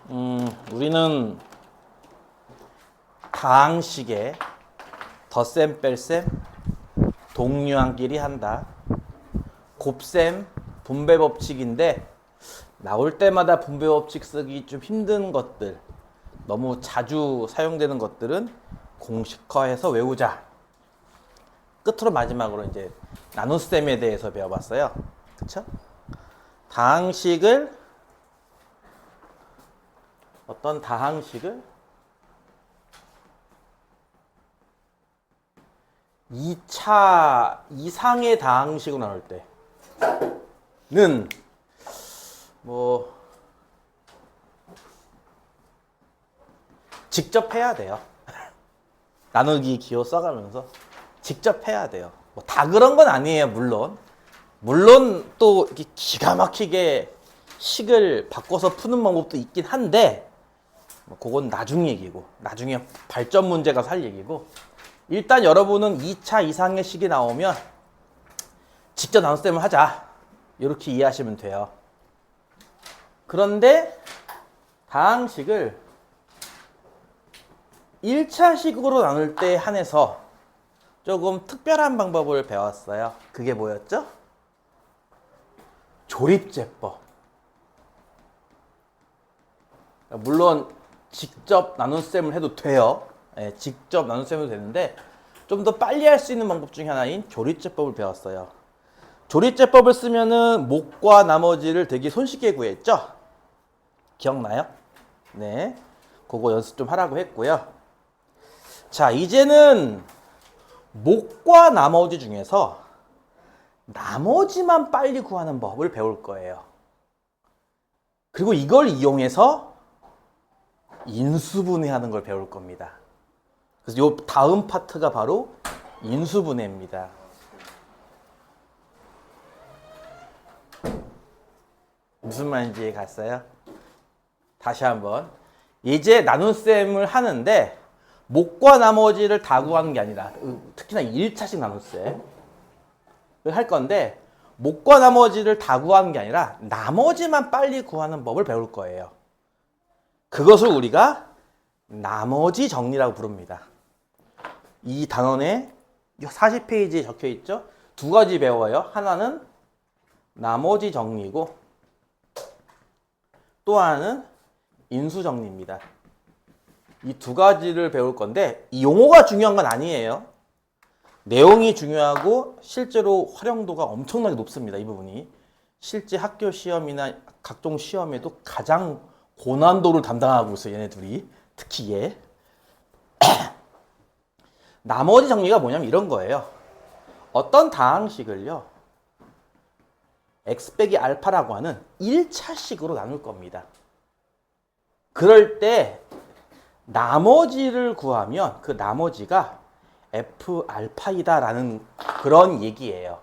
우리는 다항식에 덧셈 뺄셈 동류항끼리 한다. 곱셈 분배 법칙인데 나올 때마다 분배 법칙 쓰기 좀 힘든 것들, 너무 자주 사용되는 것들은 공식화해서 외우자. 끝으로 마지막으로 이제 나눗셈에 대해서 배워봤어요. 그쵸? 다항식을 어떤 다항식을 2차 이상의 다항식으로 나눌 때는 뭐 직접 해야 돼요. 나누기 기호 써가면서 직접 해야 돼요. 뭐 다 그런 건 아니에요. 물론 또 이렇게 기가 막히게 식을 바꿔서 푸는 방법도 있긴 한데 뭐 그건 나중 얘기고, 나중에 발전 문제 가서 할 얘기고, 일단 여러분은 2차 이상의 식이 나오면 직접 나눗셈을 하자, 이렇게 이해하시면 돼요. 그런데 다항식을 1차식으로 나눌 때 한해서 조금 특별한 방법을 배웠어요. 그게 뭐였죠? 조립제법. 물론 직접 나눗셈을 해도 돼요. 네, 직접 나눗셈을 해도 되는데 좀 더 빨리 할 수 있는 방법 중에 하나인 조립제법을 배웠어요. 조립제법을 쓰면은 목과 나머지를 되게 손쉽게 구했죠? 기억나요? 네, 그거 연습 좀 하라고 했고요. 자, 이제는 목과 나머지 중에서 나머지만 빨리 구하는 법을 배울 거예요. 그리고 이걸 이용해서 인수분해하는 걸 배울 겁니다. 그래서 요 다음 파트가 바로 인수분해입니다. 무슨 말인지 이해 갔어요? 다시 한번. 이제 나눗셈을 하는데 목과 나머지를 다 구하는 게 아니라, 특히나 1차식 나눗셈을 할 건데 목과 나머지를 다 구하는 게 아니라 나머지만 빨리 구하는 법을 배울 거예요. 그것을 우리가 나머지 정리라고 부릅니다. 이 단원에 40페이지에 적혀 있죠? 두 가지 배워요. 하나는 나머지 정리고 또 하나는 인수 정리입니다. 이 두 가지를 배울 건데 이 용어가 중요한 건 아니에요. 내용이 중요하고 실제로 활용도가 엄청나게 높습니다. 이 부분이 실제 학교 시험이나 각종 시험에도 가장 고난도를 담당하고 있어요. 얘네 둘이. 특히 얘. 나머지 정리가 뭐냐면 이런 거예요. 어떤 다항식을요, x 빼기 알파라고 하는 1차식으로 나눌 겁니다. 그럴 때 나머지를 구하면 그 나머지가 f 알파이다라는 그런 얘기예요.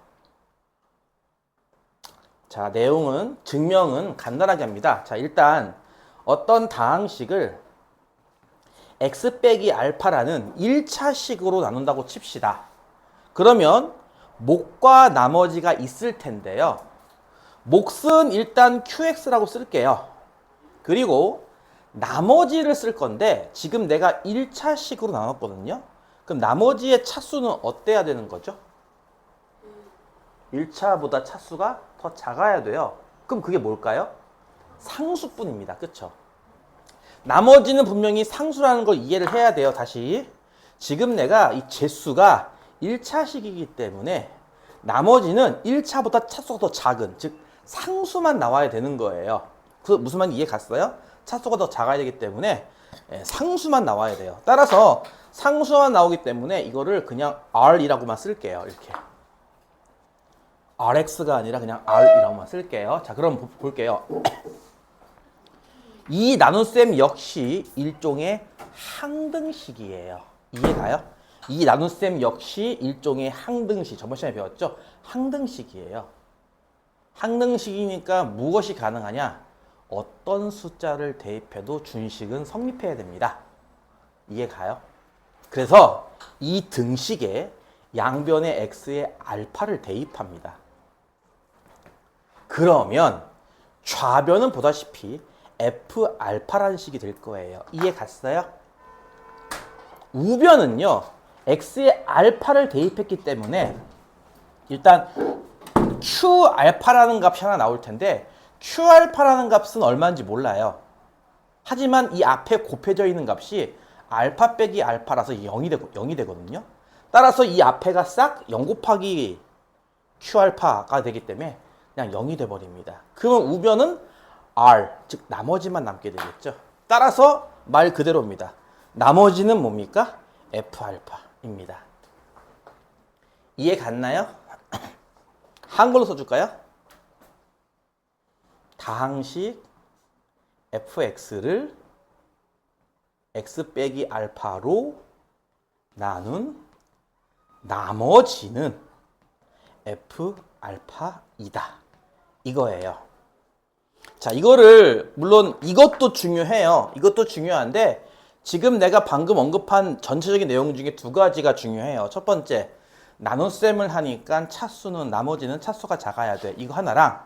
자, 내용은, 증명은 간단하게 합니다. 자, 일단 어떤 다항식을 x 빼기 알파라는 1차식으로 나눈다고 칩시다. 그러면 목과 나머지가 있을 텐데요. 몫은 일단 qx라고 쓸게요. 그리고 나머지를 쓸 건데 지금 내가 1차식으로 나눴거든요. 그럼 나머지의 차수는 어때야 되는 거죠? 1차보다 차수가 더 작아야 돼요. 그럼 그게 뭘까요? 상수뿐입니다. 그쵸? 나머지는 분명히 상수라는 걸 이해를 해야 돼요. 다시. 지금 내가 이 제수가 1차식이기 때문에 나머지는 1차보다 차수가 더 작은, 즉 상수만 나와야 되는 거예요. 그 무슨 말인지 이해 갔어요? 차수가 더 작아야 되기 때문에 상수만 나와야 돼요. 따라서 상수만 나오기 때문에 이거를 그냥 R이라고만 쓸게요. 이렇게. RX가 아니라 그냥 R이라고만 쓸게요. 자, 그럼 볼게요. 이 나눗셈 역시 일종의 항등식이에요. 이해가요? 이 나눗셈 역시 일종의 항등식. 저번 시간에 배웠죠? 항등식이에요. 항등식이니까 무엇이 가능하냐? 어떤 숫자를 대입해도 준식은 성립해야 됩니다. 이해가요? 그래서 이 등식에 양변의 x에 알파를 대입합니다. 그러면 좌변은 보다시피 F 알파라는 식이 될 거예요. 이해 갔어요? 우변은요, X에 알파를 대입했기 때문에 일단 Q 알파라는 값이 하나 나올 텐데 Q 알파라는 값은 얼마인지 몰라요. 하지만 이 앞에 곱해져 있는 값이 알파 빼기 알파라서 0이 되거든요. 따라서 이 앞에가 싹 0 곱하기 Q 알파가 되기 때문에 그냥 0이 돼버립니다. 그러면 우변은 R, 즉 나머지만 남게 되겠죠. 따라서 말 그대로입니다. 나머지는 뭡니까? F 알파입니다. 이해 갔나요? 한글로 써줄까요? 다항식 fx를 x 빼기 알파로 나눈 나머지는 f 알파이다. 이거예요. 자, 이거를 물론 이것도 중요해요. 이것도 중요한데 지금 내가 방금 언급한 전체적인 내용 중에 두 가지가 중요해요. 첫 번째, 나눗셈을 하니까 차수는 나머지는 차수가 작아야 돼. 이거 하나랑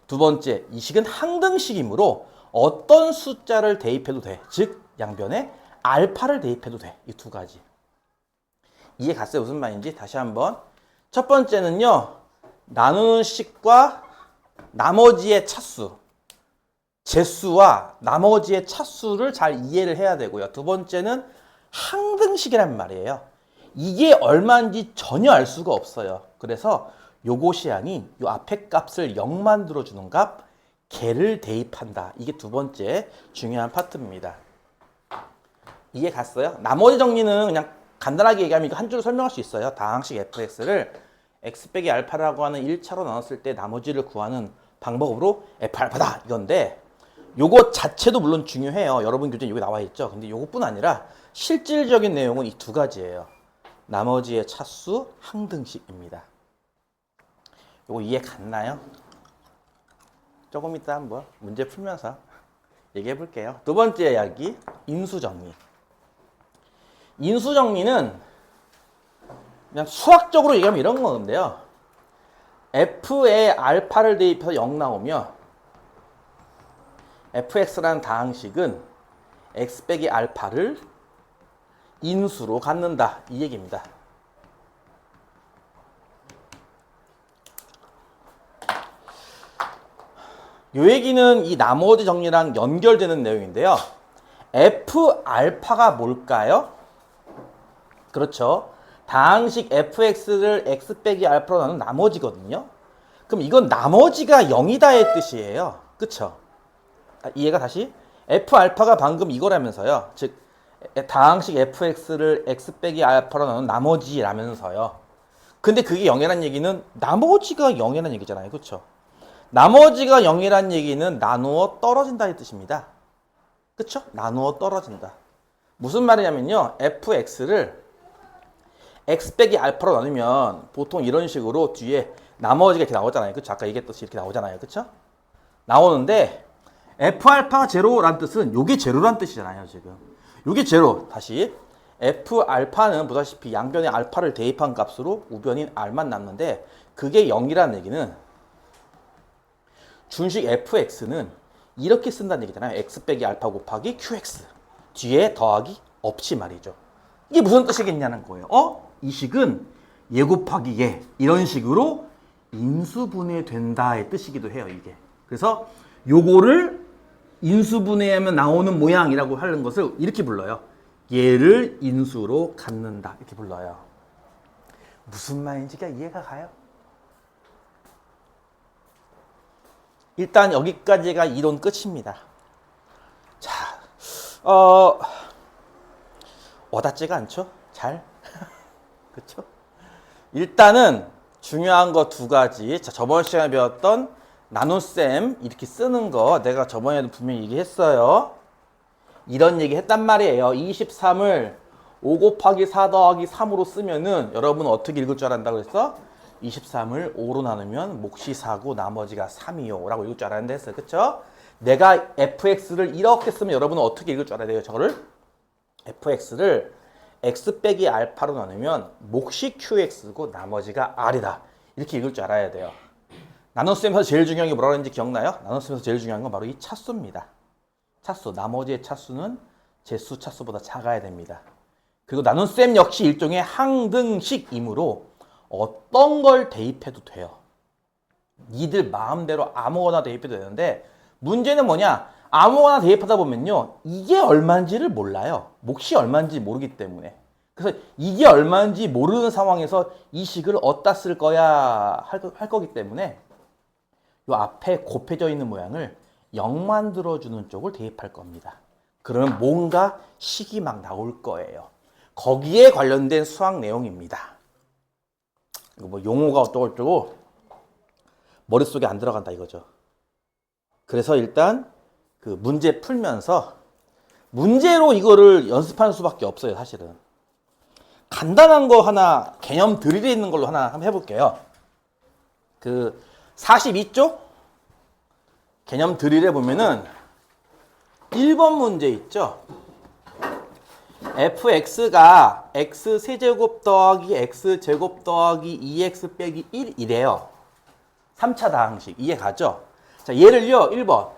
두 번째, 이 식은 항등식이므로 어떤 숫자를 대입해도 돼. 즉 양변에 알파를 대입해도 돼. 이 두 가지. 이해 갔어요? 무슨 말인지? 다시 한번. 첫 번째는요. 나누는 식과 나머지의 차수, 제수와 나머지의 차수를 잘 이해를 해야 되고요. 두 번째는 항등식이란 말이에요. 이게 얼마인지 전혀 알 수가 없어요. 그래서 요것이 아닌 요 앞에 값을 0 만들어주는 값, 걔를 대입한다. 이게 두 번째 중요한 파트입니다. 이해 갔어요? 나머지 정리는 그냥 간단하게 얘기하면 이거 한 줄로 설명할 수 있어요. 다항식 fx를 x 빼기 알파라고 하는 1차로 나눴을 때 나머지를 구하는 방법으로 f 알파다 이건데 요거 자체도 물론 중요해요. 여러분 교재에 여기 나와 있죠. 근데 요것뿐 아니라 실질적인 내용은 이 두 가지예요. 나머지의 차수 항등식입니다. 요거 이해 갔나요? 조금 이따 한번 문제 풀면서 얘기해 볼게요. 두 번째 이야기, 인수정리. 인수정리는 그냥 수학적으로 얘기하면 이런 건데요. f에 알파를 대입해서 0 나오면 fx라는 다항식은 x 빼기 알파를 인수로 갖는다. 이 얘기입니다. 요 얘기는 이 나머지 정리랑 연결되는 내용인데요. f 알파가 뭘까요? 그렇죠. 다항식 fx를 x 빼기 알파로 나눈 나머지거든요. 그럼 이건 나머지가 0이다의 뜻이에요. 그쵸? 이해가 다시? f 알파가 방금 이거라면서요. 즉 다항식 fx를 x 빼기 알파로 나눈 나머지라면서요. 근데 그게 0이라는 얘기는 나머지가 0이라는 얘기잖아요. 그쵸? 나머지가 0이라는 얘기는 나누어 떨어진다는 뜻입니다. 그쵸? 나누어 떨어진다. 무슨 말이냐면요. fx를 x 빼기 알파로 나누면 보통 이런 식으로 뒤에 나머지가 이렇게 나오잖아요. 그쵸? 아까 얘기했듯이 이렇게 나오잖아요. 그쵸? 나오는데 f 알파가 제로란 뜻은 요게 제로란 뜻이잖아요. 지금 요게 제로. 다시 f 알파는 보다시피 양변에 알파를 대입한 값으로 우변인 r만 남는데 그게 0이라는 얘기는 준식 fx는 이렇게 쓴다는 얘기잖아요. x 빼기 알파 곱하기 qx. 뒤에 더하기 없이 말이죠. 이게 무슨 뜻이겠냐는 거예요. 이 식은 얘 곱하기 얘 이런 식으로 인수분해된다의 뜻이기도 해요. 이게. 그래서 요거를 인수분해하면 나오는 모양이라고 하는 것을 이렇게 불러요. 얘를 인수로 갖는다. 이렇게 불러요. 무슨 말인지가 이해가 가요? 일단 여기까지가 이론 끝입니다. 자, 와닿지가 않죠? 잘? 그쵸? 일단은 중요한 거 두 가지. 자, 저번 시간에 배웠던 나눗셈 이렇게 쓰는 거 내가 저번에도 분명히 얘기했어요. 이런 얘기 했단 말이에요. 23을 5 곱하기 4 더하기 3으로 쓰면은 여러분은 어떻게 읽을 줄 알았다고 그랬어? 23을 5로 나누면 몫이 4고 나머지가 3이요 라고 읽을 줄 알았는데 했어요. 그쵸? 내가 fx를 이렇게 쓰면 여러분은 어떻게 읽을 줄 알아야 돼요? 저거를 fx를 x 빼기 알파로 나누면 몫이 qx고 나머지가 r이다. 이렇게 읽을 줄 알아야 돼요. 나눗셈에서 제일 중요한 게 뭐라고 했는지 기억나요? 나눗셈에서 제일 중요한 건 바로 이 차수입니다. 차수, 나머지의 차수는 제수 차수보다 작아야 됩니다. 그리고 나눗셈 역시 일종의 항등식이므로 어떤 걸 대입해도 돼요. 니들 마음대로 아무거나 대입해도 되는데 문제는 뭐냐? 아무거나 대입하다 보면요. 이게 얼마인지를 몰라요. 몫이 얼마인지 모르기 때문에. 그래서 이게 얼마인지 모르는 상황에서 이 식을 어디다 쓸 거야 할 거기 때문에 요 앞에 곱해져 있는 모양을 0만 들어주는 쪽을 대입할 겁니다. 그러면 뭔가 식이 막 나올 거예요. 거기에 관련된 수학 내용입니다. 이거 뭐 용어가 어쩌고저쩌고 머릿속에 안 들어간다 이거죠. 그래서 일단 그 문제 풀면서 문제로 이거를 연습하는 수밖에 없어요, 사실은. 간단한 거 하나, 개념 드릴에 있는 걸로 하나 한번 해볼게요. 그 42쪽 개념 드릴에 보면은 1번 문제 있죠. fx가 x세제곱 더하기 x제곱 더하기 2x 빼기 1이래요. 3차 다항식 이해 가죠? 자, 얘를요 1번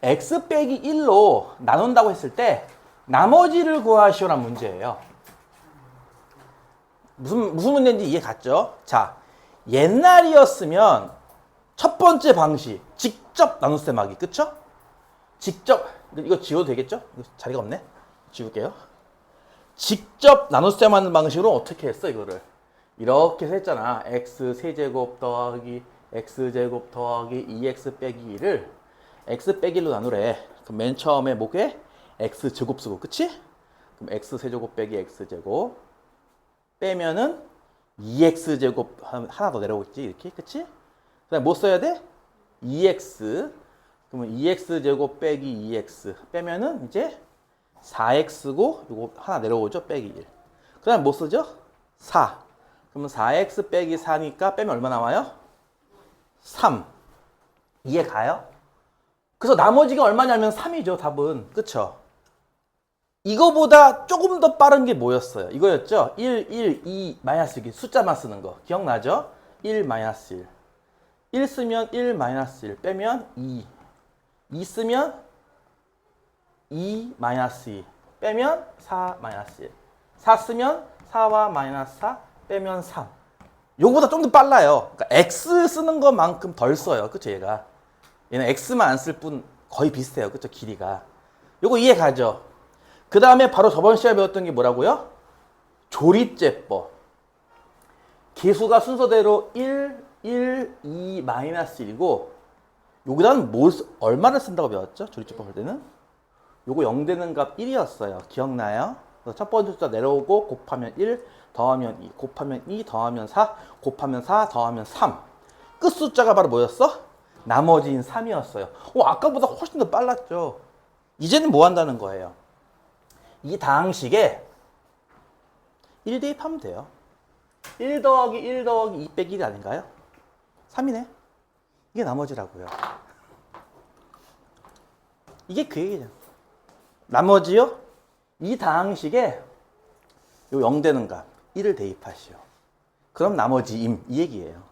x 빼기 1로 나눈다고 했을 때 나머지를 구하시오란 문제예요. 무슨 문제인지 이해 갔죠? 자, 옛날이었으면 첫 번째 방식 직접 나눗셈 하기, 그쵸? 직접, 이거 지워도 되겠죠? 이거 자리가 없네? 지울게요. 직접 나눗셈 하는 방식으로 어떻게 했어, 이거를? 이렇게 해서 했잖아. x세제곱 더하기 x제곱 더하기 2x 빼기 2를 x 빼기 1로 나누래. 그럼 맨 처음에 뭐게? x제곱 쓰고, 그치? 그럼 x세제곱 빼기 x제곱 빼면은 2x제곱 하나 더 내려오겠지, 이렇게, 그치? 그 다음에 뭐 써야 돼? 2x. 그러면 2x제곱 빼기 2x 빼면은 이제 4x고 요거 하나 내려오죠, 빼기 1. 그 다음에 뭐 쓰죠? 4. 그러면 4x 빼기 4니까 빼면 얼마 나와요? 3. 이해 가요? 그래서 나머지가 얼마냐면 3이죠, 답은. 그쵸? 이거보다 조금 더 빠른 게 뭐였어요? 이거였죠? 1, 1, 2, 마이너스 2. 숫자만 쓰는 거. 기억나죠? 1, 마이너스 1. 1 쓰면 1, 마이너스 1. 빼면 2. 2 쓰면 2, 마이너스 2. 빼면 4, 마이너스 1. 4 쓰면 4와 마이너스 4. 빼면 3. 요거보다 좀 더 빨라요. 그러니까 x 쓰는 것만큼 덜 써요. 그쵸, 얘가. 얘는 x만 안 쓸 뿐 거의 비슷해요. 그쵸, 길이가. 요거 이해 가죠? 그 다음에 바로 저번 시간에 배웠던 게 뭐라고요? 조립제법. 개수가 순서대로 1, 1, 2, 마이너스 1이고 여기다는 얼마를 쓴다고 배웠죠? 조립제법 할 때는? 요거 0 되는 값 1이었어요. 기억나요? 그래서 첫 번째 숫자 내려오고 곱하면 1, 더하면 2, 곱하면 2, 더하면 4, 곱하면 4, 더하면 3. 끝 숫자가 바로 뭐였어? 나머지인 3이었어요. 아까보다 훨씬 더 빨랐죠. 이제는 뭐 한다는 거예요? 이 다항식에 1 대입하면 돼요. 1 더하기 1 더하기 2 빼기 1 아닌가요? 3이네. 이게 나머지라고요. 이게 그 얘기죠. 나머지요? 이 다항식에 요 0 되는 값 1을 대입하시오. 그럼 나머지임 이 얘기예요.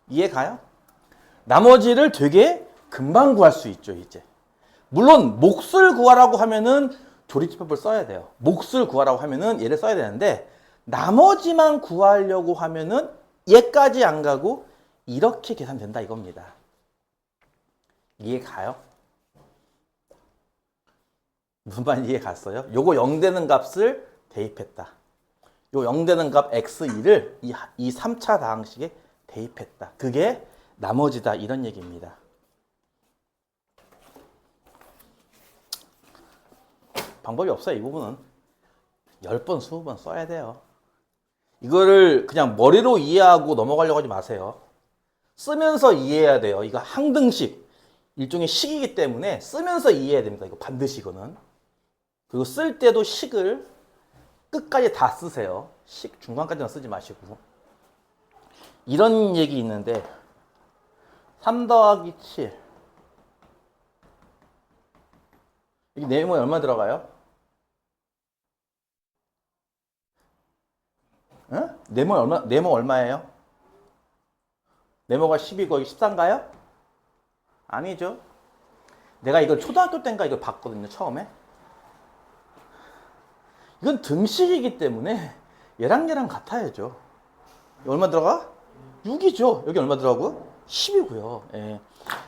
이해 가요? 나머지를 되게 금방 구할 수 있죠, 이제. 물론 몫을 구하라고 하면은 조립제법을 써야 돼요. 몫을 구하라고 하면은 얘를 써야 되는데 나머지만 구하려고 하면은 얘까지 안 가고 이렇게 계산된다 이겁니다. 이해 가요? 무슨 말인지 이해 갔어요? 요거 0 되는 값을 대입했다. 요 0 되는 값 x2를 이 3차 다항식에 대입했다. 그게 나머지다 이런 얘기입니다. 방법이 없어요. 이 부분은 10번, 20번 써야 돼요. 이거를 그냥 머리로 이해하고 넘어가려고 하지 마세요. 쓰면서 이해해야 돼요. 이거 항등식, 일종의 식이기 때문에 쓰면서 이해해야 됩니다. 이거 반드시 이거는. 그리고 쓸 때도 식을 끝까지 다 쓰세요. 식 중간까지는 쓰지 마시고. 이런 얘기 있는데 3 더하기 7 이게 내용이 얼마 들어가요? 응? 네모 얼마예요? 네모가 10이고 14인가요? 아니죠. 내가 이걸 초등학교 때인가 이걸 봤거든요, 처음에. 이건 등식이기 때문에 얘랑 같아야죠. 얼마 들어가? 6이죠. 여기 얼마 들어가고? 10이고요. 예.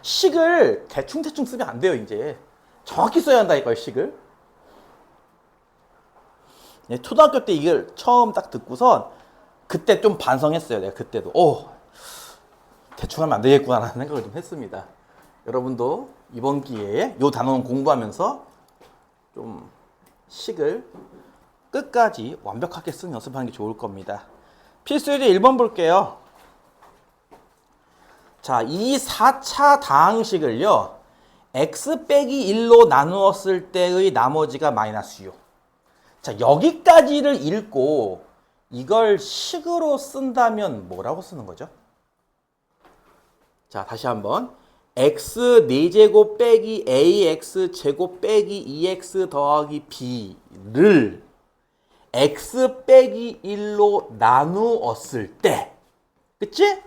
식을 대충 쓰면 안 돼요, 이제. 정확히 써야 한다니까요, 식을. 예, 초등학교 때 이걸 처음 딱 듣고선 그때 좀 반성했어요. 내가 그때도. 대충 하면 안 되겠구나라는 생각을 좀 했습니다. 여러분도 이번 기회에 이 단어는 공부하면서 좀 식을 끝까지 완벽하게 쓰는 연습하는 게 좋을 겁니다. 필수 예제 1번 볼게요. 자, 이 4차 다항식을요. x 빼기 1로 나누었을 때의 나머지가 마이너스 6. 자, 여기까지를 읽고 이걸 식으로 쓴다면 뭐라고 쓰는 거죠? 자, 다시 한번. x 4제곱 빼기 ax 제곱 빼기 2x 더하기 b를 x 빼기 1로 나누었을 때, 그치?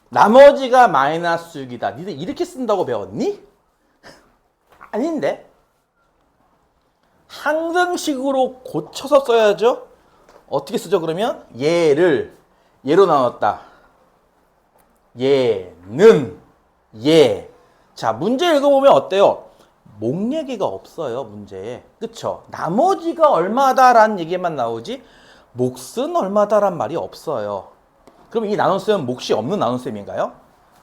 나머지가 마이너스 6이다. 니들 이렇게 쓴다고 배웠니? 아닌데. 항등식으로 고쳐서 써야죠. 어떻게 쓰죠, 그러면? 얘로 나눴다. 얘는 얘. 자, 문제 읽어보면 어때요? 목 얘기가 없어요, 문제에. 그쵸? 나머지가 얼마다라는 얘기만 나오지 몫은 얼마다란 말이 없어요. 그럼 이 나눗셈은 몫이 없는 나눗셈인가요?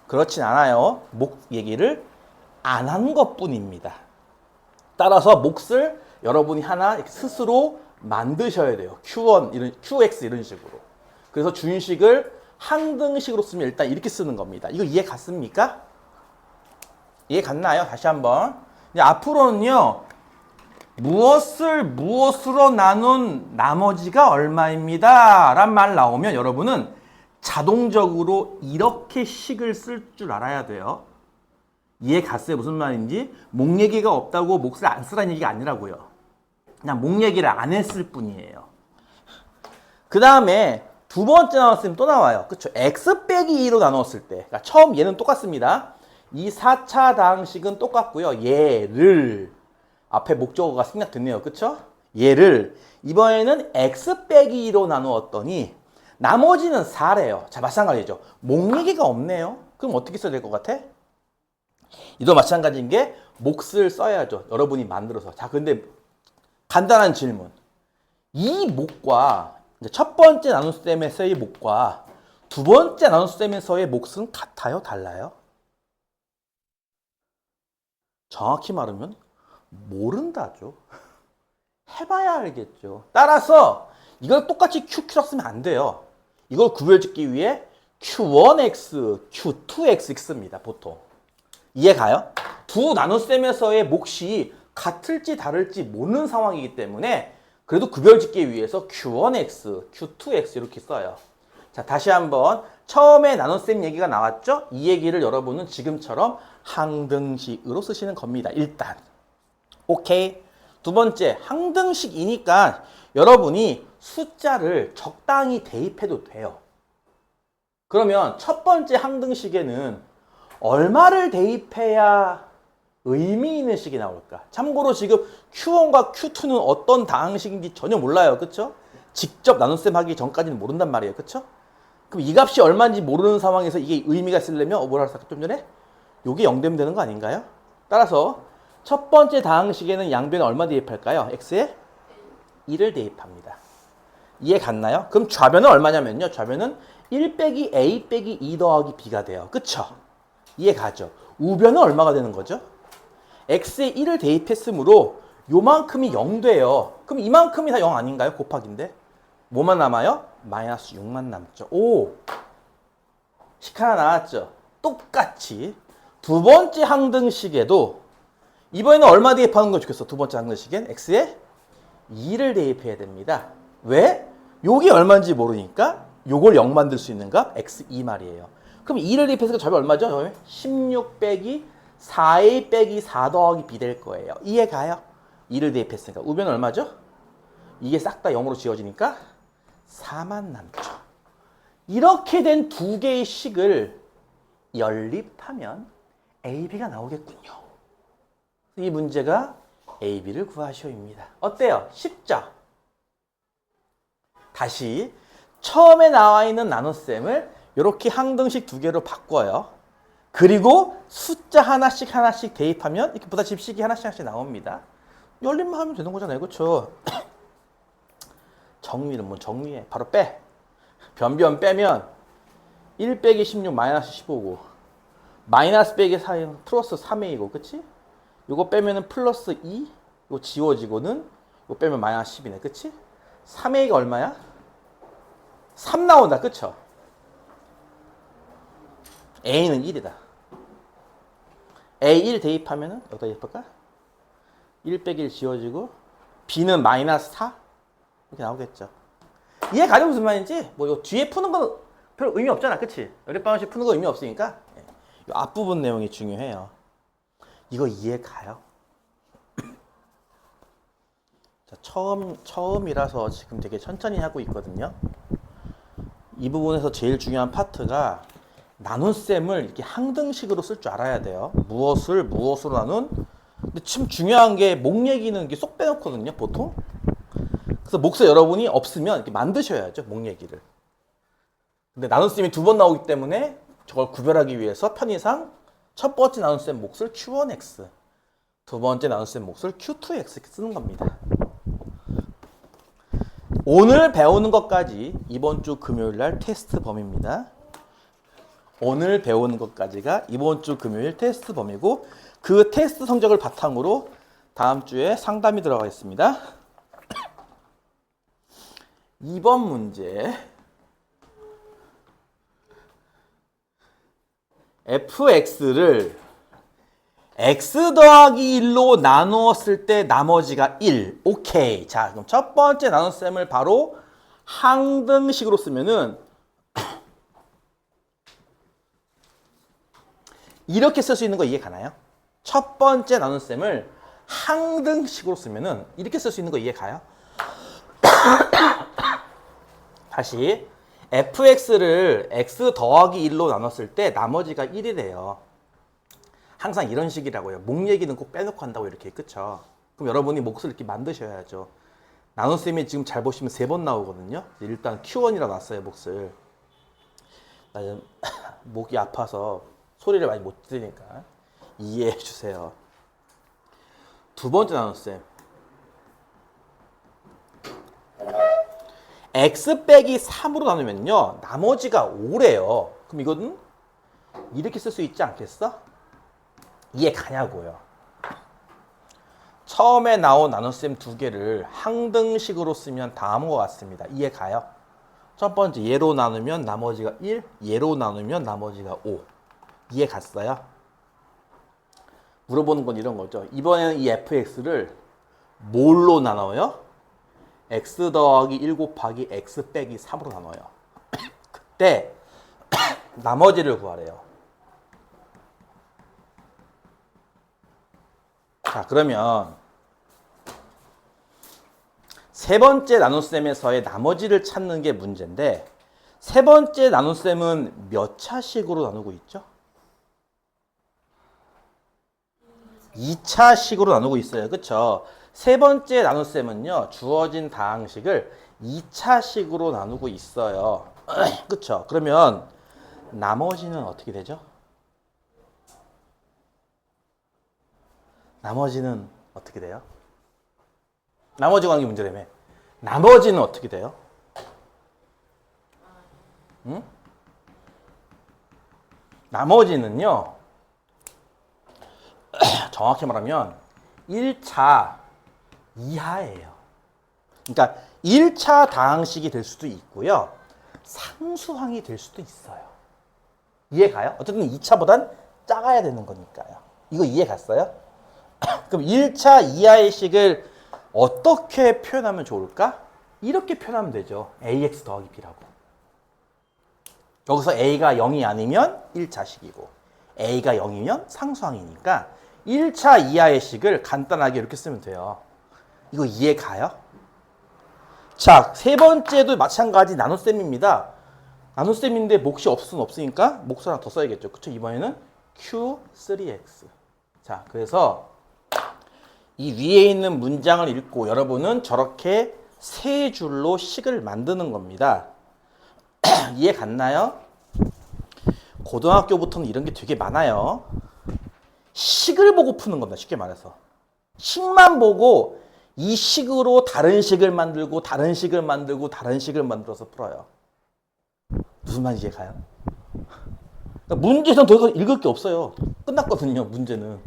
그렇진 않아요. 몫 얘기를 안 한 것뿐입니다. 따라서 몫을 여러분이 하나 스스로 만드셔야 돼요. Q1, QX 이런 식으로. 그래서 준식을 항등식으로 쓰면 일단 이렇게 쓰는 겁니다. 이거 이해 갔습니까? 이해 갔나요? 다시 한번. 이제 앞으로는요. 무엇으로 나눈 나머지가 얼마입니다. 란 말 나오면 여러분은 자동적으로 이렇게 식을 쓸 줄 알아야 돼요. 이해 갔어요? 무슨 말인지? 목 얘기가 없다고 몫을 안 쓰라는 얘기가 아니라고요. 그냥 목 얘기를 안 했을 뿐이에요. 그 다음에 두 번째 나눴으면 또 나와요. 그쵸? x 빼기 2로 나눴을 때. 그러니까 처음 얘는 똑같습니다. 이 4차 다항식은 똑같고요. 얘를 앞에 목적어가 생략됐네요. 그쵸? 얘를 이번에는 x 빼기 2로 나누었더니 나머지는 4래요. 자, 마찬가지죠. 목 얘기가 없네요. 그럼 어떻게 써야 될 것 같아? 이도 마찬가지인 게 몫을 써야죠. 여러분이 만들어서. 자, 근데 간단한 질문. 이 몫과 첫 번째 나눗셈에서의 몫과 두 번째 나눗셈에서의 몫은 같아요? 달라요? 정확히 말하면 모른다죠. 해봐야 알겠죠. 따라서 이걸 똑같이 QQ라고 쓰면 안 돼요. 이걸 구별짓기 위해 Q1X, Q2X 씁니다. 보통. 이해가요? 두 나눗셈에서의 몫이 같을지 다를지 모르는 상황이기 때문에 그래도 구별짓기 위해서 Q1X, Q2X 이렇게 써요. 자, 다시 한번 처음에 나눗셈 얘기가 나왔죠? 이 얘기를 여러분은 지금처럼 항등식으로 쓰시는 겁니다. 일단. 오케이. 두 번째, 항등식이니까 여러분이 숫자를 적당히 대입해도 돼요. 그러면 첫 번째 항등식에는 얼마를 대입해야 의미 있는 식이 나올까? 참고로 지금 Q1과 Q2는 어떤 다항식인지 전혀 몰라요. 그쵸? 직접 나눗셈 하기 전까지는 모른단 말이에요. 그쵸? 그럼 이 값이 얼마인지 모르는 상황에서 이게 의미가 있으려면 뭐라 했었까 좀 전에? 요게 0 되면 되는 거 아닌가요? 따라서 첫 번째 다항식에는 양변에 얼마 대입할까요? x에 1을 대입합니다. 이해 갔나요? 그럼 좌변은 얼마냐면요. 좌변은 1 빼기 a 빼기 2 더하기 b가 돼요. 그쵸? 이해 가죠? 우변은 얼마가 되는 거죠? x에 1을 대입했으므로 요만큼이 0 돼요. 그럼 이만큼이 다 0 아닌가요? 곱하기인데. 뭐만 남아요? 마이너스 6만 남죠. 오! 식 하나 나왔죠? 똑같이 두 번째 항등식에도 이번에는 얼마 대입하는 거 좋겠어? 두 번째 항등식엔 x에 2를 대입해야 됩니다. 왜? 요게 얼마인지 모르니까 요걸 0 만들 수 있는 값 x2 말이에요. 그럼 2를 대입해서 답이 얼마죠? 16 빼기 4a 빼기 4 더하기 b 될 거예요. 이해 가요? 2를 대입했으니까. 우변은 얼마죠? 이게 싹 다 0으로 지워지니까 4만 남죠. 이렇게 된 두 개의 식을 연립하면 a, b가 나오겠군요. 이 문제가 A, B를 구하시오입니다. 어때요? 쉽죠? 다시 처음에 나와 있는 나눗셈을 이렇게 항등식 두 개로 바꿔요. 그리고 숫자 하나씩 하나씩 대입하면 이렇게 보다집식이 하나씩 하나씩 나옵니다. 열림만 하면 되는 거잖아요. 그렇죠? 정리는 뭐 정리해. 바로 빼. 변변 빼면 1 빼기 16 마이너스 15고 마이너스 빼기 4는 플러스 3a이고 그치? 요거 빼면은 플러스 2 이거 지워지고는 이거 빼면 마이너스 10이네. 그치? 3a가 얼마야? 3 나온다. 그쵸? a는 1이다. a1 대입하면은 여기다 대입할까? 1 빼기 1 지워지고 b는 마이너스 4 이렇게 나오겠죠. 이해 가죠? 무슨 말인지? 뭐 이거 뒤에 푸는 건 별 의미 없잖아. 그치? 연립방정식 푸는 거 의미 없으니까 이 앞부분 내용이 중요해요. 이거 이해 가요? 자, 처음이라서 지금 되게 천천히 하고 있거든요. 이 부분에서 제일 중요한 파트가 나눗셈을 이렇게 항등식으로 쓸 줄 알아야 돼요. 무엇으로 나눈? 근데 지금 중요한 게 목 얘기는 이렇게 쏙 빼놓거든요, 보통. 그래서 목서 여러분이 없으면 이렇게 만드셔야죠, 목 얘기를. 근데 나눗셈이 두 번 나오기 때문에 저걸 구별하기 위해서 편의상 첫 번째 나눗셈 몫을 Q1X, 두 번째 나눗셈 몫을 Q2X 이렇게 쓰는 겁니다. 오늘 배우는 것까지 이번 주 금요일 날 테스트 범위입니다. 오늘 배우는 것까지가 이번 주 금요일 테스트 범위고 그 테스트 성적을 바탕으로 다음 주에 상담이 들어가겠습니다. 2번 문제. fx를 x 더하기 1로 나누었을 때 나머지가 1. 오케이. 자, 그럼 첫 번째 나눗셈을 바로 항등식으로 쓰면은 이렇게 쓸 수 있는 거 이해 가나요? 첫 번째 나눗셈을 항등식으로 쓰면은 이렇게 쓸 수 있는 거 이해 가요? 다시 fx를 x 더하기 1로 나눴을 때 나머지가 1이래요. 항상 이런 식이라고요. 목 얘기는 꼭 빼놓고 한다고 이렇게. 그쵸? 그럼 여러분이 몫을 이렇게 만드셔야죠. 나눗셈이 지금 잘 보시면 3번 나오거든요. 일단 Q1이라 놨어요, 몫을. 나 지금 목이 아파서 소리를 많이 못 들으니까 이해해 주세요. 두 번째 나눗셈. x 빼기 3으로 나누면요. 나머지가 5래요. 그럼 이거는 이렇게 쓸 수 있지 않겠어? 이해 가냐고요. 처음에 나온 나눗셈 두 개를 항등식으로 쓰면 다음과 같습니다. 이해 가요? 첫 번째 얘로 나누면 나머지가 1, 얘로 나누면 나머지가 5. 이해 갔어요? 물어보는 건 이런 거죠. 이번에는 이 fx를 뭘로 나눠요? x 더하기 1 곱하기 x 빼기 3으로 나눠요. 그때 나머지를 구하래요. 자, 그러면 세 번째 나눗셈에서의 나머지를 찾는 게 문제인데 세 번째 나눗셈은 몇 차식으로 나누고 있죠? 2차식으로 나누고 있어요. 그쵸? 세 번째 나눗셈은요. 주어진 다항식을 2차식으로 나누고 있어요. 그쵸? 그러면 나머지는 어떻게 되죠? 나머지는 어떻게 돼요? 나머지 관계 문제라며. 나머지는 어떻게 돼요? 응? 나머지는요. 정확히 말하면 1차 이하예요. 그러니까 1차 다항식이 될 수도 있고요. 상수항이 될 수도 있어요. 이해 가요? 어쨌든 2차보단 작아야 되는 거니까요. 이거 이해 갔어요? 그럼 1차 이하의 식을 어떻게 표현하면 좋을까? 이렇게 표현하면 되죠. ax 더하기 b라고. 여기서 a가 0이 아니면 1차식이고 a가 0이면 상수항이니까 1차 이하의 식을 간단하게 이렇게 쓰면 돼요. 이거 이해 가요? 자, 세 번째도 마찬가지 나눗셈입니다. 나눗셈인데 몫이 없을 수는 없으니까 몫을 하나 더 써야겠죠. 그쵸? 이번에는 Q3X. 자, 그래서 이 위에 있는 문장을 읽고 여러분은 저렇게 세 줄로 식을 만드는 겁니다. 이해 갔나요? 고등학교부터는 이런 게 되게 많아요. 식을 보고 푸는 겁니다. 쉽게 말해서. 식만 보고 이 식으로 다른 식을 만들고 다른 식을 만들고 다른 식을 만들어서 풀어요. 무슨 말인지 이해 가요? 그러니까 문제는 더 이상 읽을 게 없어요. 끝났거든요. 문제는.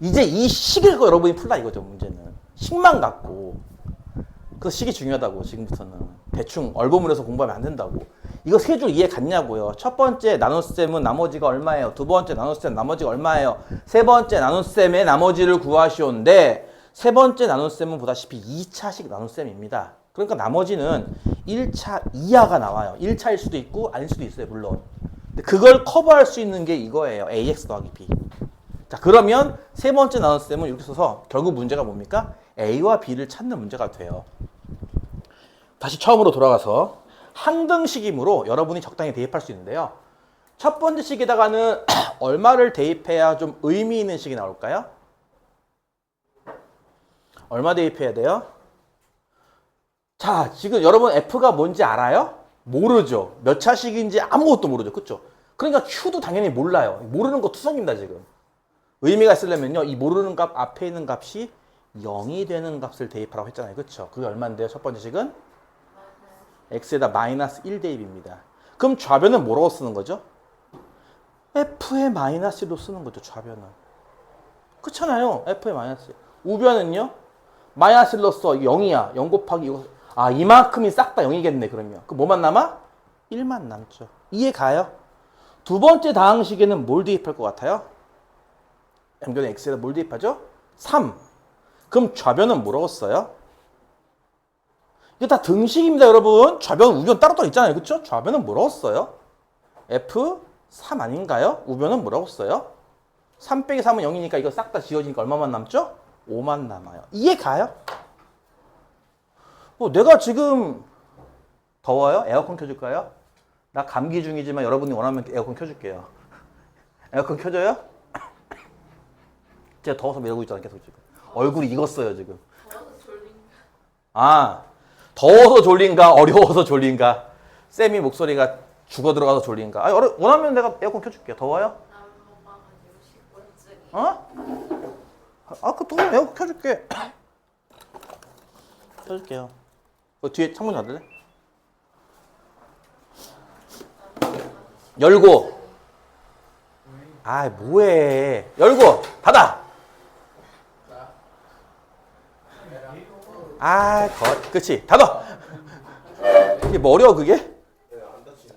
이제 이 식을 갖고 여러분이 풀라 이거죠. 문제는. 식만 갖고. 그래서 식이 중요하다고 지금부터는. 대충 얼버무려서 공부하면 안 된다고. 이거 세 줄 이해 갔냐고요. 첫 번째 나눗셈은 나머지가 얼마예요? 두 번째 나눗셈 나머지가 얼마예요? 세 번째 나눗셈의 나머지를 구하시오인데 세 번째 나눗셈은 보다시피 2차식 나눗셈입니다. 그러니까 나머지는 1차 이하가 나와요. 1차일 수도 있고 아닐 수도 있어요. 물론. 근데 그걸 커버할 수 있는 게 이거예요. ax 더하기 b. 자, 그러면 세 번째 나눗셈은 이렇게 써서 결국 문제가 뭡니까? a와 b를 찾는 문제가 돼요. 다시 처음으로 돌아가서 항등식이므로 여러분이 적당히 대입할 수 있는데요. 첫 번째 식에다가는 얼마를 대입해야 좀 의미 있는 식이 나올까요? 얼마 대입해야 돼요? 자, 지금 여러분 F가 뭔지 알아요? 모르죠. 몇 차식인지 아무것도 모르죠. 그쵸? 그러니까 Q도 당연히 몰라요. 모르는 거 투성입니다, 지금. 의미가 있으려면요. 이 모르는 값 앞에 있는 값이 0이 되는 값을 대입하라고 했잖아요. 그쵸? 그게 얼마인데요? 첫 번째 식은? x에다 마이너스 1 대입입니다. 그럼 좌변은 뭐라고 쓰는 거죠? f의 마이너스 1로 쓰는 거죠. 좌변은. 그렇잖아요. f의 마이너스 1. 우변은요? 마이너스 1로써 0이야. 0 곱하기 이거. 아, 이만큼이 싹 다 0이겠네. 그러면. 그럼 뭐만 남아? 1만 남죠. 이해 가요? 두 번째 다항식에는 뭘 대입할 것 같아요? m변의 x에다 뭘 대입하죠? 3. 그럼 좌변은 뭐라고 써요? 이게 다 등식입니다, 여러분. 좌변, 우변 따로따로 있잖아요. 그쵸? 좌변은 뭐라고 써요? F3 아닌가요? 우변은 뭐라고 써요? 3 빼기 3은 0이니까 이거 싹 다 지워지니까 얼마만 남죠? 5만 남아요. 이해 가요? 내가 지금 더워요? 에어컨 켜줄까요? 나 감기 중이지만 여러분이 원하면 에어컨 켜줄게요. 에어컨 켜줘요? 제가 더워서 이러고 있잖아요, 계속 지금. 얼굴이 익었어요, 지금. 아, 더워서 졸린가, 어려워서 졸린가, 쌤이 목소리가 죽어 들어가서 졸린가. 아, 원하면 내가 에어컨 켜줄게요. 더워요? 어? 아, 그 더우면 에어컨 켜줄게. 켜줄게요. 그 뒤에 창문 닫을래? 열고. 아, 뭐해. 열고. 닫아. 아, 그치. 닫아. 이게 뭐 어려워, 그게?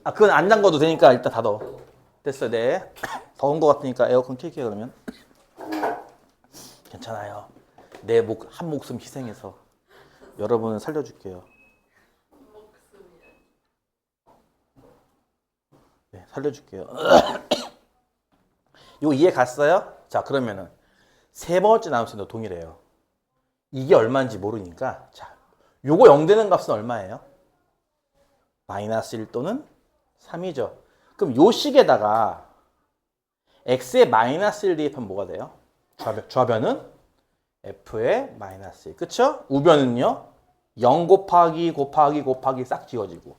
아, 그건 안 잠궈도 되니까 일단 닫아. 됐어, 네. 더운 거 같으니까 에어컨 켤게요, 그러면. 괜찮아요. 내 한 목숨 희생해서 여러분을 살려줄게요. 네, 살려줄게요. 이거 이해 갔어요? 자, 그러면은 세 번째 나눗셈도 동일해요. 이게 얼마인지 모르니까 자, 요거 0 되는 값은 얼마예요? 마이너스 1 또는 3이죠. 그럼 요 식에다가 x에 마이너스 1 대입하면 뭐가 돼요? 좌변은 f의 마이너스 1. 그쵸? 우변은요? 0 곱하기 싹 지워지고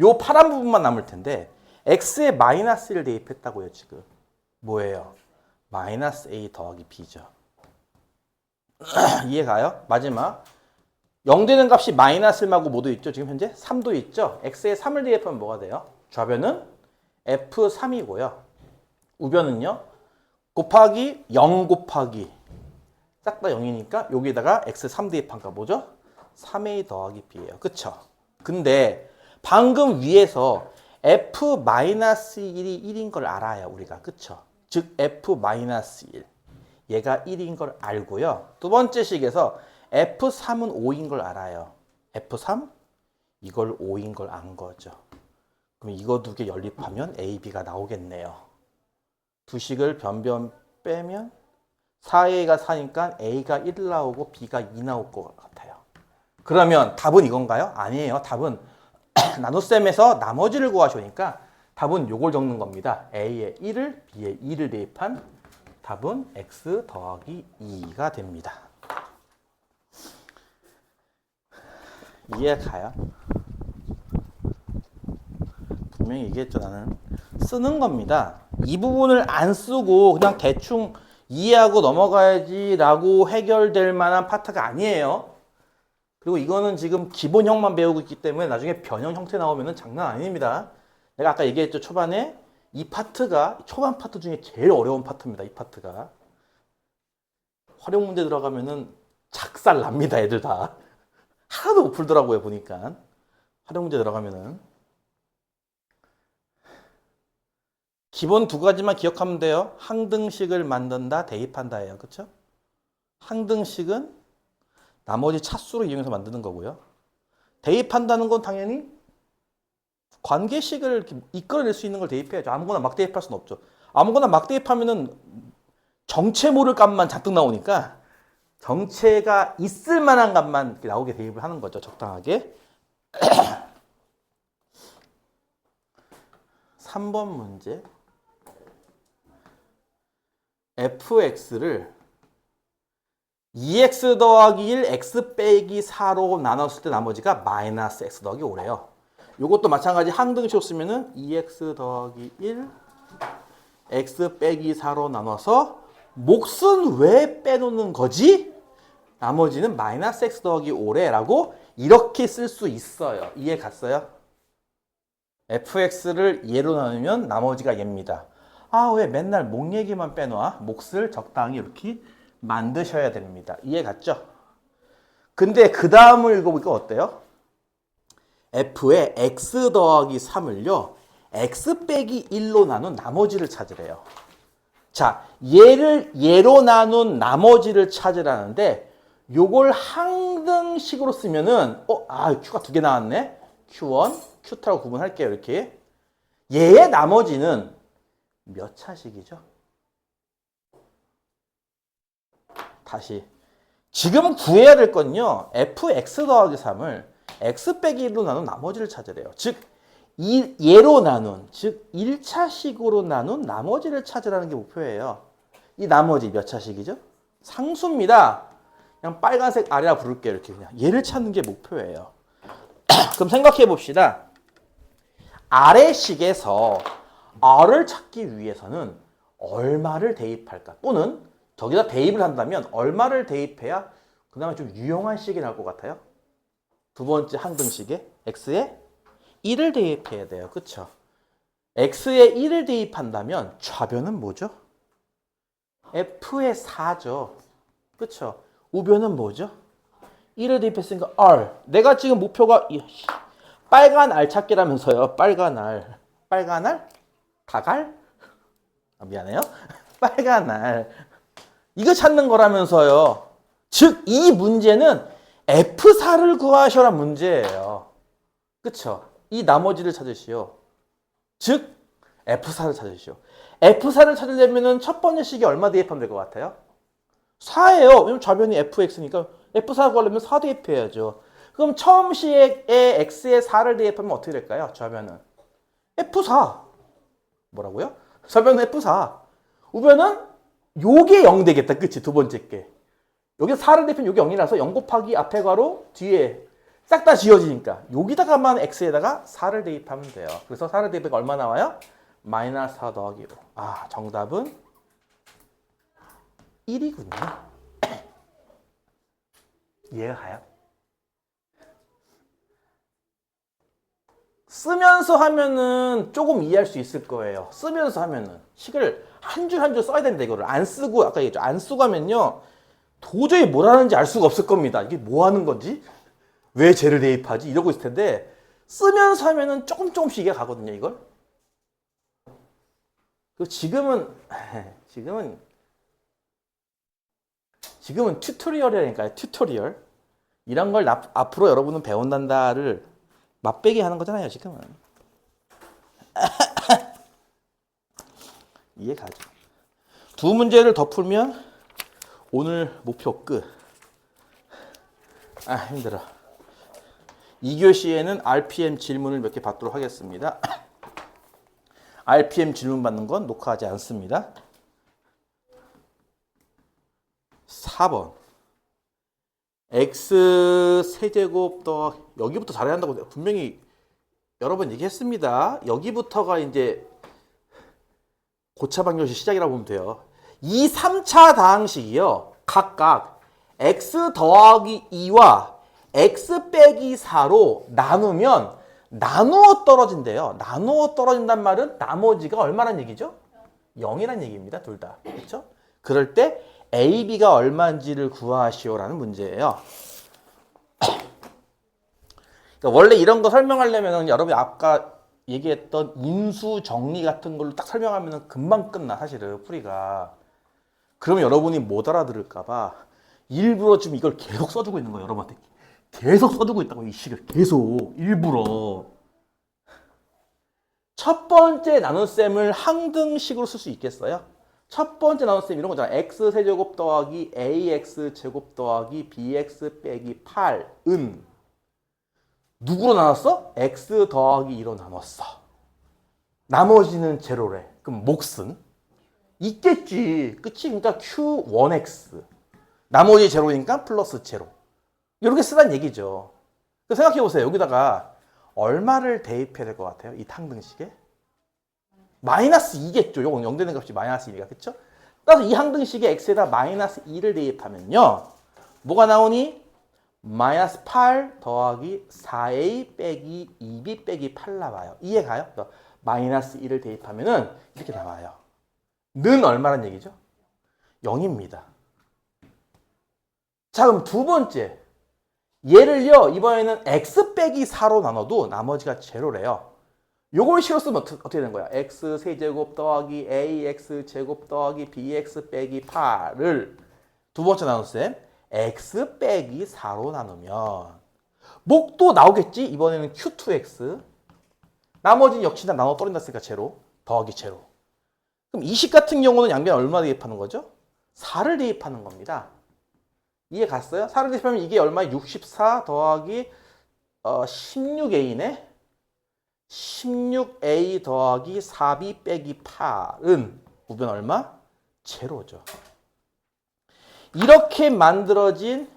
요 파란 부분만 남을 텐데 x에 마이너스 1 대입했다고요, 지금. 뭐예요? 마이너스 a 더하기 b죠. 이해 가요? 마지막 0 되는 값이 마이너스 1하고 뭐도 있죠? 지금 현재 3도 있죠? x에 3을 대입하면 뭐가 돼요? 좌변은 f3이고요. 우변은요? 곱하기 0 곱하기 싹 다 0이니까 여기다가 x3 대입한가 뭐죠? 3a 더하기 b예요. 그쵸? 근데 방금 위에서 f-1이 1인 걸 알아요, 우리가. 그쵸? 즉 f-1. 얘가 1인 걸 알고요. 두 번째 식에서 F3은 5인 걸 알아요. F3? 이걸 5인 걸 안 거죠. 그럼 이거 두 개 연립하면 A, B가 나오겠네요. 두 식을 변변 빼면 4A가 4니까 A가 1 나오고 B가 2 나올 것 같아요. 그러면 답은 이건가요? 아니에요. 답은 나눗셈에서 나머지를 구하시니까 답은 요걸 적는 겁니다. A에 1을 B에 2를 대입한 답은 x 더하기 2가 됩니다. 이해가 가요? 분명히 얘기했죠. 나는 쓰는 겁니다. 이 부분을 안 쓰고 그냥 대충 이해하고 넘어가야지라고 해결될 만한 파트가 아니에요. 그리고 이거는 지금 기본형만 배우고 있기 때문에 나중에 변형 형태 나오면 장난 아닙니다. 내가 아까 얘기했죠. 초반에 이 파트가 초반 파트 중에 제일 어려운 파트입니다. 이 파트가. 활용 문제 들어가면은 작살 납니다. 애들 다. 하나도 못 풀더라고요. 보니까. 활용 문제 들어가면은. 기본 두 가지만 기억하면 돼요. 항등식을 만든다, 대입한다예요. 그렇죠? 항등식은 나머지 차수를 이용해서 만드는 거고요. 대입한다는 건 당연히 관계식을 이렇게 이끌어낼 수 있는 걸 대입해야죠. 아무거나 막 대입할 수는 없죠. 아무거나 막 대입하면은 정체 모를 값만 잔뜩 나오니까 정체가 있을 만한 값만 이렇게 나오게 대입을 하는 거죠. 적당하게. 3번 문제. fx를 2x 더하기 1, x 빼기 4로 나눴을 때 나머지가 마이너스 x 더하기 5래요. 이것도 마찬가지 항등식으로 쓰면은 2x 더하기 1, x 빼기 4로 나눠서 몫은 왜 빼놓는 거지? 나머지는 마이너스 x 더하기 5래라고 이렇게 쓸 수 있어요. 이해 갔어요? fx를 얘로 나누면 나머지가 얘입니다. 아, 왜 맨날 목 얘기만 빼놔? 몫을 적당히 이렇게 만드셔야 됩니다. 이해 갔죠? 근데 그 다음을 읽어보니까 어때요? f에 x 더하기 3을요. x 빼기 1로 나눈 나머지를 찾으래요. 자, 얘로 나눈 나머지를 찾으라는데 요걸 항등식으로 쓰면은 Q가 두 개 나왔네. Q1, Q2라고 구분할게요. 이렇게. 얘의 나머지는 몇 차식이죠? 다시. 지금 구해야 될 건요. fx 더하기 3을 x 빼기 1로 나눈 나머지를 찾으래요. 즉, 얘로 나눈, 즉 1차식으로 나눈 나머지를 찾으라는 게 목표예요. 이 나머지 몇 차식이죠? 상수입니다. 그냥 빨간색 아래라 부를게요. 이렇게 그냥. 얘를 찾는 게 목표예요. 그럼 생각해 봅시다. 아래식에서 r을 찾기 위해서는 얼마를 대입할까? 또는 저기다 대입을 한다면 얼마를 대입해야 그나마 좀 유용한 식이 나올 것 같아요? 두 번째 항등식에 x에 1을 대입해야 돼요. 그쵸? x에 1을 대입한다면 좌변은 뭐죠? f의 4죠. 그쵸? 우변은 뭐죠? 1을 대입했으니까 r. 내가 지금 목표가 빨간 알 찾기라면서요. 빨간 알. 빨간 알? 가갈? 미안해요. 빨간 알. 이거 찾는 거라면서요. 즉, 이 문제는 F4를 구하셔라 문제예요. 그쵸? 이 나머지를 찾으시오. 즉, F4를 찾으시오. F4를 찾으려면 첫 번째 식이 얼마 대입하면 될 것 같아요? 4예요. 왜냐면 좌변이 fx니까 F4 구하려면 4 대입해야죠. 그럼 처음 식에 x에 4를 대입하면 어떻게 될까요? 좌변은 F4. 뭐라고요? 좌변은 F4. 우변은 요게 0 되겠다. 그치? 두 번째 게. 여기 4를 대입하면 요게 0이라서 0 곱하기 앞에 괄호 뒤에 싹 다 지워지니까 여기다가만 x에다가 4를 대입하면 돼요. 그래서 4를 대입하면 얼마 나와요? 마이너스 4 더하기 5. 아, 정답은 1이군요. 이해가 가요? 쓰면서 하면은 조금 이해할 수 있을 거예요. 쓰면서 하면은 식을 한 줄 한 줄 써야 된다. 이거를 안 쓰고 아까 얘기했죠. 안 쓰고 하면요 도저히 뭘 하는지 알 수가 없을 겁니다. 이게 뭐 하는 건지 왜 쟤를 대입하지 이러고 있을 텐데 쓰면서 하면은 조금씩 이해 가거든요. 이걸. 그리고 지금은 튜토리얼이라니까요. 튜토리얼. 이런 걸 앞으로 여러분은 배운단다를 맛배기 하는 거잖아요. 지금은. 이해 가죠. 두 문제를 더 풀면 오늘 목표 끝. 아, 힘들어. 2교시에는 RPM 질문을 몇 개 받도록 하겠습니다. RPM 질문 받는 건 녹화하지 않습니다. 4번. x 세제곱 더 여기부터 잘해야 한다고 분명히 여러 번 얘기했습니다. 여기부터가 이제 고차 방정식 시작이라고 보면 돼요. 이 3차 다항식이요. 각각 x 더하기 2와 x 빼기 4로 나누면 나누어 떨어진대요. 나누어 떨어진단 말은 나머지가 얼마란 얘기죠? 0이란 얘기입니다. 둘 다. 그렇죠? 그럴 때 A, B가 얼마인지를 구하시오라는 문제예요. 그러니까 원래 이런 거 설명하려면 여러분이 아까 얘기했던 인수 정리 같은 걸로 딱 설명하면 금방 끝나 사실은 풀이가. 그러면 여러분이 못 알아들을까 봐 일부러 지금 이걸 계속 써주고 있는 거예요. 여러분한테 계속 써주고 있다고 이 식을 계속 일부러. 첫 번째 나눗셈을 항등식으로 쓸 수 있겠어요? 첫 번째 나눗셈 이런 거잖아. x 세제곱 더하기 ax 제곱 더하기 bx 빼기 8은 누구로 나눴어? x 더하기 2로 나눴어. 나머지는 제로래. 그럼 몫은? 있겠지. 그치? 그러니까 q1x. 나머지 제로니까 플러스 제로. 이렇게 쓰란 얘기죠. 생각해보세요. 여기다가 얼마를 대입해야 될 것 같아요? 이 항등식에? 마이너스 2겠죠. 요건 0 되는 값이 마이너스 2가. 그쵸? 따라서 이 항등식에 x에다 마이너스 2를 대입하면요. 뭐가 나오니? 마이너스 8 더하기 4a 빼기 2b 빼기 8 나와요. 이해 가요? 마이너스 2를 대입하면은 이렇게 나와요. 는 얼마란 얘기죠? 0입니다. 자, 그럼 두 번째. 얘를요, 이번에는 x 빼기 4로 나눠도 나머지가 제로래요. 요걸 실어 쓰면 어떻게 되는 거야? x 세제곱 더하기 ax 제곱 더하기 bx 빼기 8을 두 번째 나눗셈 x 빼기 4로 나누면 목도 나오겠지? 이번에는 q2x. 나머지는 역시나 나눠 떨어진다으니까 제로 더하기 제로. 그럼 이 식 같은 경우는 양변 얼마 대입하는 거죠? 4를 대입하는 겁니다. 이해 갔어요? 4를 대입하면 이게 얼마야? 64 더하기 16a네? 16a 더하기 4b 빼기 8은 우변 얼마? 제로죠. 이렇게 만들어진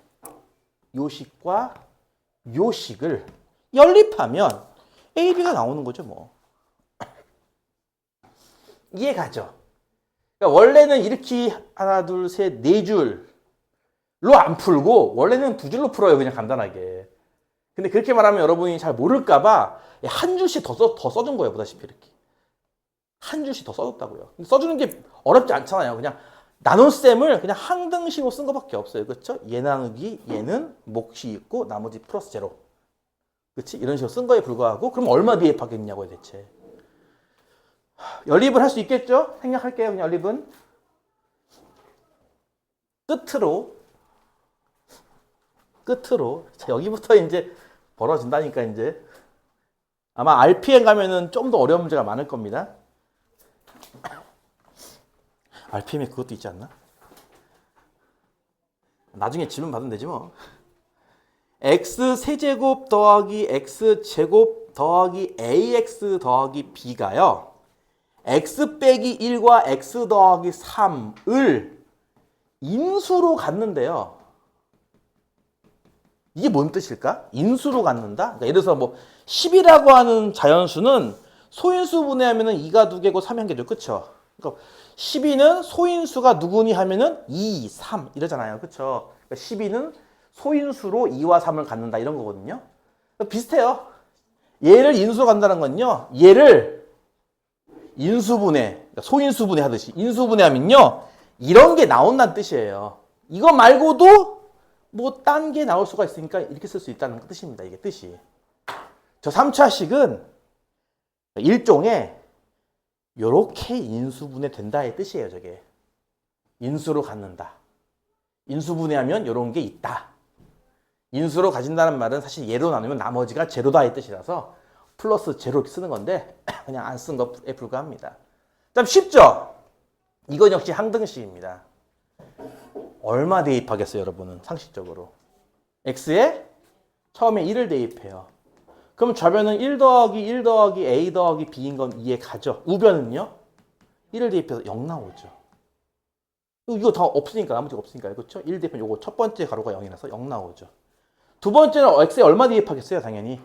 요식과 요식을 연립하면 a, b가 나오는 거죠. 뭐. 이해 가죠? 그러니까 원래는 이렇게 하나, 둘, 셋, 네 줄로 안 풀고 원래는 두 줄로 풀어요. 그냥 간단하게. 근데 그렇게 말하면 여러분이 잘 모를까 봐 한 줄씩 더 써준 거예요. 보다시피 이렇게. 한 줄씩 더 써줬다고요. 써주는 게 어렵지 않잖아요. 그냥 나눗셈을 그냥 항등식으로 쓴 것밖에 없어요. 그렇죠? 얘 나누기 얘는 몫이 있고 나머지 플러스 제로. 그렇지? 이런 식으로 쓴 거에 불과하고 그럼 얼마 대입하겠냐고요 대체. 연립을 할 수 있겠죠? 생략할게요. 그냥 연립은. 끝으로. 자, 여기부터 이제 벌어진다니까 이제. 아마 RPM 가면은 좀 더 어려운 문제가 많을 겁니다. RPM에 그것도 있지 않나? 나중에 질문 받으면 되지 뭐. x 세제곱 더하기 x 제곱 더하기 ax 더하기 b가요. x 빼기 1과 x 더하기 3을 인수로 갖는데요. 이게 뭔 뜻일까? 인수로 갖는다? 그러니까 예를 들어서 뭐 10이라고 하는 자연수는 소인수 분해하면은 2가 2개고 3이 1개죠. 그쵸? 그러니까 12는 소인수가 누구니 하면은 2, 3 이러잖아요. 그쵸? 그러니까 12는 소인수로 2와 3을 갖는다 이런 거거든요. 그러니까 비슷해요. 얘를 인수로 간다는 건요. 얘를 인수분해, 그러니까 소인수분해 하듯이 인수분해하면요. 이런 게 나온다는 뜻이에요. 이거 말고도 뭐 딴 게 나올 수가 있으니까 이렇게 쓸 수 있다는 뜻입니다. 이게 뜻이. 저 3차식은 일종의 요렇게 인수분해 된다의 뜻이에요. 저게. 인수로 갖는다. 인수분해하면 요런 게 있다. 인수로 가진다는 말은 사실 예로 나누면 나머지가 제로다의 뜻이라서 플러스 제로 이렇게 쓰는 건데 그냥 안 쓴 것에 불과합니다. 그다음 쉽죠? 이건 역시 항등식입니다. 얼마 대입하겠어요, 여러분은? 상식적으로. x에 처음에 1을 대입해요. 그럼 좌변은 1 더하기 1 더하기 a 더하기 b인 건 이해 가죠? 우변은요? 1을 대입해서 0 나오죠. 이거 다 없으니까, 나머지가 없으니까. 그렇죠? 1 대입하면 요거 첫 번째 가로가 0이라서 0 나오죠. 두 번째는 x에 얼마 대입하겠어요? 당연히.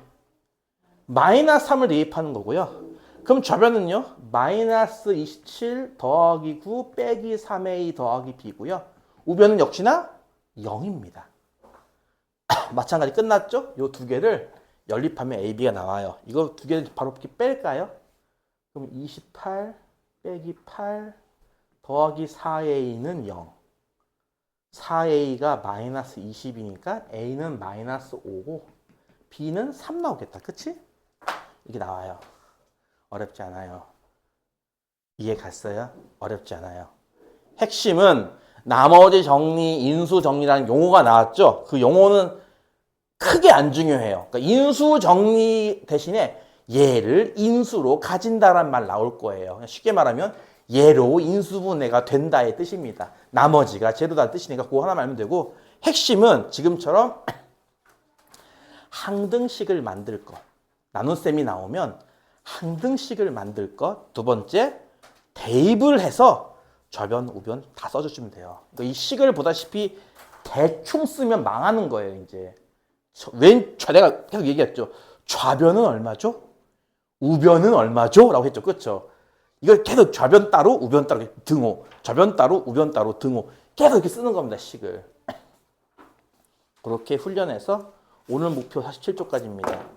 마이너스 3을 대입하는 거고요. 그럼 좌변은요? 마이너스 27 더하기 9 빼기 3a 더하기 b고요. 우변은 역시나 0입니다. 마찬가지 끝났죠? 요 두 개를 연립하면 ab가 나와요. 이거 두 개를 바로 이렇게 뺄까요? 그럼 28 빼기 8 더하기 4a는 0. 4a가 마이너스 20이니까 a는 마이너스 5고 b는 3 나오겠다. 그치? 이게 나와요. 어렵지 않아요. 이해 갔어요? 어렵지 않아요. 핵심은 나머지 정리, 인수 정리라는 용어가 나왔죠? 그 용어는 크게 안 중요해요. 그러니까 인수 정리 대신에 얘를 인수로 가진다란 말 나올 거예요. 쉽게 말하면 얘로 인수분해가 된다의 뜻입니다. 나머지가 제로다는 뜻이니까 그거 하나만 알면 되고 핵심은 지금처럼 항등식을 만들 것. 나눗셈이 나오면 항등식을 만들 것. 두 번째, 대입을 해서 좌변, 우변 다 써주시면 돼요. 이 식을 보다시피 대충 쓰면 망하는 거예요, 이제. 내가 계속 얘기했죠. 좌변은 얼마죠? 우변은 얼마죠? 라고 했죠. 그렇죠? 이걸 계속 좌변 따로, 우변 따로, 등호. 좌변 따로, 우변 따로, 등호. 계속 이렇게 쓰는 겁니다, 식을. 그렇게 훈련해서 오늘 목표 47쪽까지입니다.